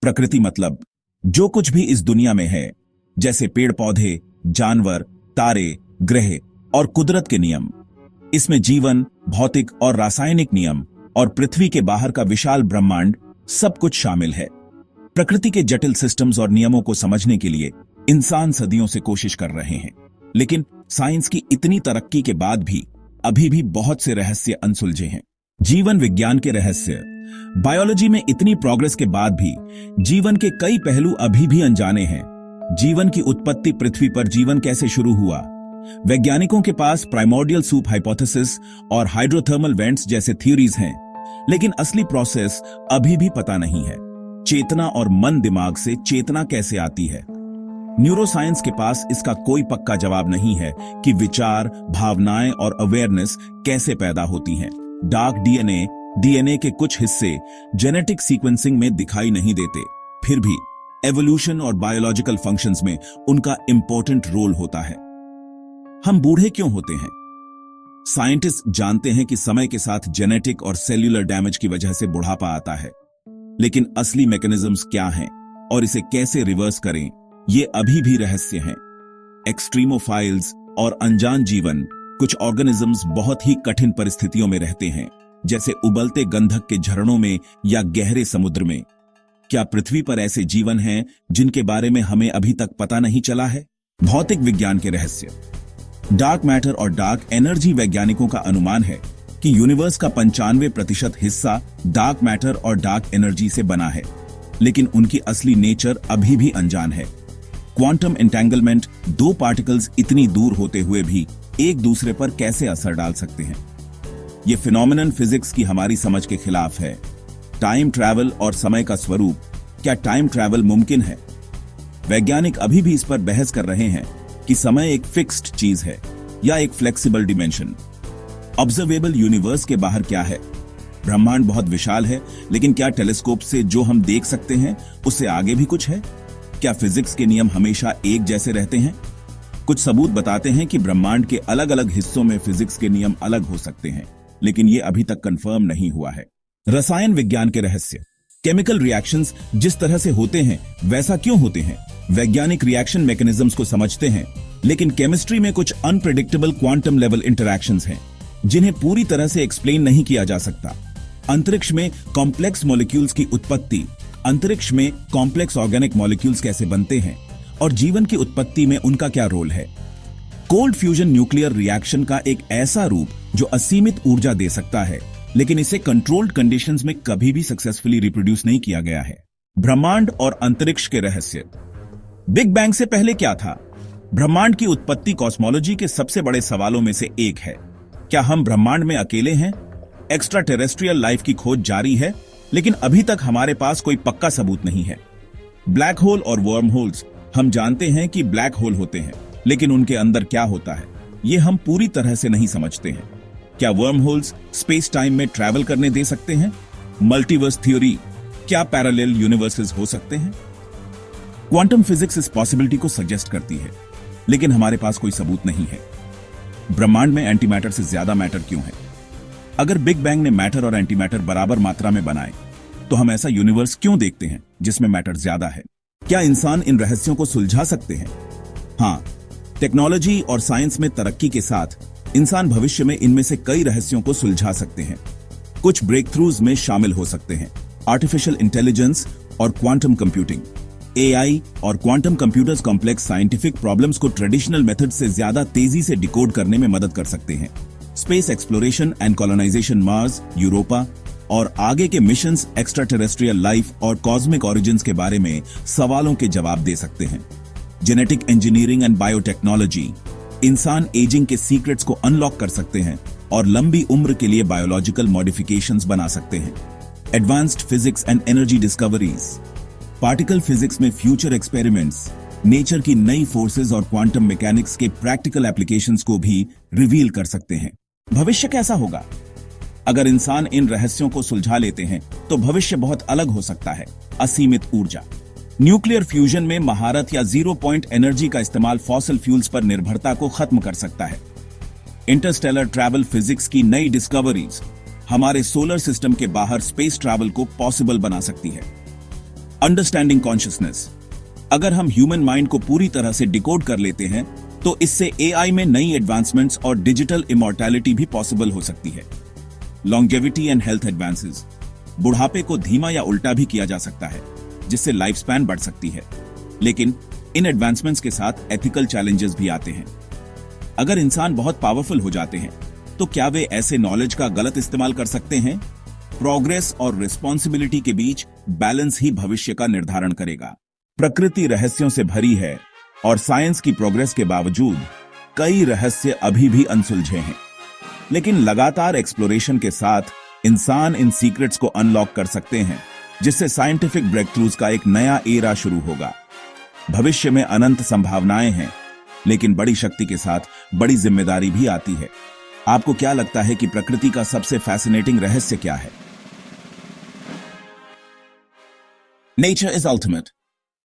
प्रकृति मतलब जो कुछ भी इस दुनिया में है, जैसे पेड़ पौधे, जानवर, तारे, ग्रह और कुदरत के नियम। इसमें जीवन, भौतिक और रासायनिक नियम और पृथ्वी के बाहर का विशाल ब्रह्मांड सब कुछ शामिल है। प्रकृति के जटिल सिस्टम्स और नियमों को समझने के लिए इंसान सदियों से कोशिश कर रहे हैं, लेकिन साइंस की इतनी तरक्की के बाद भी अभी भी बहुत से रहस्य अनसुलझे हैं। जीवन विज्ञान के रहस्य। बायोलॉजी में इतनी प्रोग्रेस के बाद भी जीवन के कई पहलू अभी भी अनजाने हैं। जीवन की उत्पत्ति, पृथ्वी पर जीवन कैसे शुरू हुआ। वैज्ञानिकों के पास प्राइमोर्डियल सूप हाइपोथेसिस और हाइड्रोथर्मल वेंट्स जैसे थ्योरीज हैं, लेकिन असली प्रोसेस अभी भी पता नहीं है। चेतना और मन दिमाग से चेतना कैसे आती है। न्यूरोसाइंस के पास इसका कोई पक्का जवाब नहीं है कि विचार, भावनाएं और अवेयरनेस कैसे पैदा होती हैं। डार्क डीएनए के कुछ हिस्से जेनेटिक सीक्वेंसिंग में दिखाई नहीं देते, फिर भी एवोल्यूशन और बायोलॉजिकल फंक्शंस में उनका इंपॉर्टेंट रोल होता है। हम बूढ़े क्यों होते हैं? साइंटिस्ट जानते हैं कि समय के साथ जेनेटिक और सेल्यूलर डैमेज की वजह से बुढ़ापा आता है, लेकिन असली मैकेनिज्म्स क्या हैं और इसे कैसे रिवर्स करें, ये अभी भी रहस्य हैं। एक्सट्रीमोफाइल्स और अनजान जीवन। कुछ ऑर्गेनिजम्स बहुत ही कठिन परिस्थितियों में रहते हैं, जैसे उबलते गंधक के झरनों में या गहरे समुद्र में। क्या पृथ्वी पर ऐसे जीवन हैं जिनके बारे में हमें अभी तक पता नहीं चला है? भौतिक विज्ञान के रहस्य। डार्क मैटर और डार्क एनर्जी। वैज्ञानिकों का अनुमान है कि यूनिवर्स का 95% हिस्सा डार्क मैटर और डार्क एनर्जी से बना है, लेकिन उनकी असली नेचर अभी भी अनजान है। Quantum entanglement. दो पार्टिकल्स इतनी दूर होते हुए भी एक दूसरे पर कैसे असर डाल सकते हैं? यह फिनोमिनन फिजिक्स की हमारी समझ के खिलाफ है। टाइम ट्रैवल और समय का स्वरूप। क्या टाइम ट्रैवल मुमकिन है? वैज्ञानिक अभी भी इस पर बहस कर रहे हैं कि समय एक फिक्स्ड चीज है या एक फ्लेक्सिबल डिमेंशन। ऑब्जर्वेबल यूनिवर्स के बाहर क्या है? ब्रह्मांड बहुत विशाल है, लेकिन क्या टेलीस्कोप से जो हम देख सकते हैं उससे आगे भी कुछ है? क्या फिजिक्स के नियम हमेशा एक जैसे रहते हैं? कुछ सबूत बताते हैं कि ब्रह्मांड के अलग अलग हिस्सों में फिजिक्स के नियम अलग हो सकते हैं, लेकिन ये अभी तक कंफर्म नहीं हुआ है। रसायन विज्ञान के रहस्य। केमिकल रिएक्शंस जिस तरह से होते हैं वैसा क्यों होते हैं? वैज्ञानिक रिएक्शन मैकेनिज्म्स को समझते हैं, लेकिन केमिस्ट्री में कुछ अनप्रेडिक्टेबल क्वांटम लेवल इंटरैक्शंस हैं जिन्हें पूरी तरह से एक्सप्लेन नहीं किया जा सकता। अंतरिक्ष में कॉम्प्लेक्स मॉलिक्यूल्स की उत्पत्ति। अंतरिक्ष में कॉम्प्लेक्स ऑर्गेनिक मॉलिक्यूल्स कैसे बनते हैं और जीवन की उत्पत्ति में उनका क्या रोल है? कोल्ड फ्यूजन न्यूक्लियर रिएक्शन का एक ऐसा रूप जो असीमित ऊर्जा दे सकता है, लेकिन इसे कंट्रोल्ड कंडीशंस में कभी भी सक्सेसफुली रिप्रोड्यूस नहीं किया गया है। ब्रह्मांड और अंतरिक्ष के रहस्य। बिग बैंग से पहले क्या था? ब्रह्मांड की उत्पत्ति कॉस्मोलॉजी के सबसे बड़े सवालों में से एक है। क्या हम ब्रह्मांड में अकेले हैं? एक्स्ट्रा टेरेस्ट्रियल लाइफ की खोज जारी है, लेकिन अभी तक हमारे पास कोई पक्का सबूत नहीं है। ब्लैक होल और वर्म होल्स। हम जानते हैं कि ब्लैक होल होते हैं, लेकिन उनके अंदर क्या होता है ये हम पूरी तरह से नहीं समझते हैं। क्या वर्म होल्स स्पेस टाइम में ट्रैवल करने दे सकते हैं? Multiverse theory. क्या पैरेलल यूनिवर्सेस हो सकते हैं? क्वांटम फिजिक्स इस पॉसिबिलिटी को सजेस्ट करती है, लेकिन हमारे पास कोई सबूत नहीं है। ब्रह्मांड में एंटीमैटर से ज्यादा मैटर क्यों है? अगर बिग बैंग ने मैटर और एंटीमैटर बराबर मात्रा में बनाए, तो हम ऐसा यूनिवर्स क्यों देखते हैं जिसमें मैटर ज्यादा है? क्या इंसान इन रहस्यों को सुलझा सकते हैं? हाँ, टेक्नोलॉजी और साइंस में तरक्की के साथ इंसान भविष्य में इनमें से कई रहस्यों को सुलझा सकते हैं। कुछ ब्रेक थ्रूज में शामिल हो सकते हैं आर्टिफिशियल इंटेलिजेंस और क्वांटम कंप्यूटिंग। एआई और quantum computers complex scientific problems को ट्रेडिशनल मेथड से ज्यादा तेजी से डिकोड करने में मदद कर सकते हैं। Space exploration and colonisation. Mars, Europa और आगे के मिशंस एक्स्ट्रा टेरेस्ट्रियल लाइफ और कॉस्मिक ओरिजिन्स के बारे में सवालों के जवाब दे सकते हैं। Genetic engineering and biotechnology. इंसान एजिंग के सीक्रेट्स को अनलॉक कर सकते हैं और लंबी उम्र के लिए बायोलॉजिकल मॉडिफिकेशंस बना सकते हैं। Advanced physics and energy discoveries. Particle physics में फ्यूचर एक्सपेरिमेंट्स नेचर की नई फोर्सेस और क्वांटम मैकेनिक्स के प्रैक्टिकल एप्लीकेशंस को भी रिवील कर सकते हैं। भविष्य कैसा होगा? अगर इंसान इन रहस्यों को सुलझा लेते हैं तो भविष्य बहुत अलग हो सकता है। असीमित ऊर्जा। न्यूक्लियर फ्यूजन में महारत या जीरो पॉइंट एनर्जी का इस्तेमाल फॉसिल फ्यूल्स पर निर्भरता को खत्म कर सकता है। Interstellar travel. फिजिक्स की नई डिस्कवरीज हमारे सोलर सिस्टम के बाहर स्पेस ट्रैवल को पॉसिबल बना सकती है। Understanding consciousness. अगर हम ह्यूमन माइंड को पूरी तरह से डिकोड कर लेते हैं तो इससे एआई में नई एडवांसमेंट्स और डिजिटल इमॉर्टैलिटी भी पॉसिबल हो सकती है। Longevity and health advances. बुढ़ापे को धीमा या उल्टा भी किया जा सकता है, जिससे लाइफ स्पैन बढ़ सकती है। लेकिन इन एडवांसमेंट्स के साथ एथिकल चैलेंजेस भी आते हैं। अगर इंसान बहुत पावरफुल हो जाते हैं तो क्या वे ऐसे नॉलेज का गलत इस्तेमाल कर सकते हैं? प्रोग्रेस और रिस्पॉन्सिबिलिटी के बीच बैलेंस ही भविष्य का निर्धारण करेगा। प्रकृति रहस्यों से भरी है और साइंस की प्रोग्रेस के बावजूद कई रहस्य अभी भी अनसुलझे हैं। लेकिन लगातार एक्सप्लोरेशन के साथ इंसान इन सीक्रेट्स को अनलॉक कर सकते हैं, जिससे साइंटिफिक ब्रेकथ्रूज का एक नया एरा शुरू होगा। भविष्य में अनंत संभावनाएं हैं, लेकिन बड़ी शक्ति के साथ बड़ी जिम्मेदारी भी आती है। आपको क्या लगता है कि प्रकृति का सबसे फैसिनेटिंग रहस्य क्या है? Nature is ultimate.